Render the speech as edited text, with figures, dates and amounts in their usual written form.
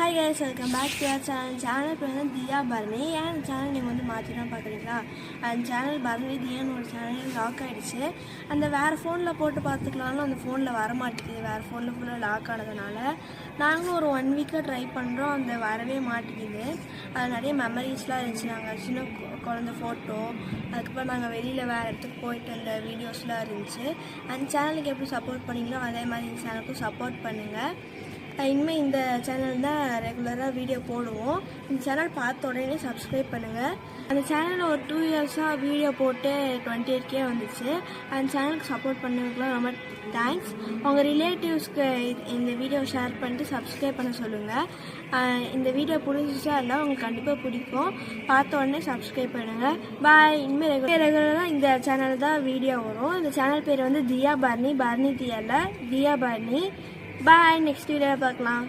Hi guys, welcome back to our channel. Channel பேர் வந்து தியா பரணி. ஏன் சேனல் நீங்கள் வந்து மாற்றி தான் பார்க்குறீங்களா? அந்த சேனல் பரணி தியான்னு ஒரு சேனல் லாக் ஆகிடுச்சு. அந்த வேறு ஃபோனில் போட்டு பார்த்துக்கலாம்னு அந்த ஃபோனில் வர மாட்டேங்குது. வேறு ஃபோனில் ஃபுல்லாக லாக் ஆனதுனால நாங்களும் ஒரு 1 வீக்காக ட்ரை பண்ணுறோம். அந்த வரவே மாட்டேங்குது. அது நிறைய மெமரிஸ்லாம் இருந்துச்சு. நாங்கள் சின்ன குழந்த ஃபோட்டோ, அதுக்கப்புறம் நாங்கள் வெளியில் வேறு இடத்துக்கு போயிட்டு அந்த வீடியோஸ்லாம் இருந்துச்சு. அந்த சேனலுக்கு எப்படி சப்போர்ட் பண்ணிங்களோ அதே மாதிரி இந்த சேனலுக்கும் சப்போர்ட் பண்ணுங்கள். இனிமேல் இந்த சேனல் தான் ரெகுலராக வீடியோ போடுவோம். இந்த சேனல் பார்த்த உடனே சப்ஸ்கிரைப் பண்ணுங்கள். அந்த சேனலில் ஒரு 2 இயர்ஸாக வீடியோ போட்டு 28K வந்துச்சு. அந்த சேனலுக்கு சப்போர்ட் பண்ணதுக்குலாம் ரொம்ப தேங்க்ஸ். உங்கள் ரிலேட்டிவ்ஸ்க்கு இந்த வீடியோ ஷேர் பண்ணிட்டு சப்ஸ்கிரைப் பண்ண சொல்லுங்கள். இந்த வீடியோ பிடிச்சிச்சா இல்லை உங்களுக்கு கண்டிப்பாக பிடிக்கும். பார்த்த உடனே சப்ஸ்கிரைப் பண்ணுங்கள். பாய். இனிமேல் ரெகுலராக இந்த சேனல் தான் வீடியோ வரும். இந்த சேனல் பேர் வந்து தியா பரணி. பரணி தியாவில் தியா பரணி. Bye. Next video பார்க்கலாம்.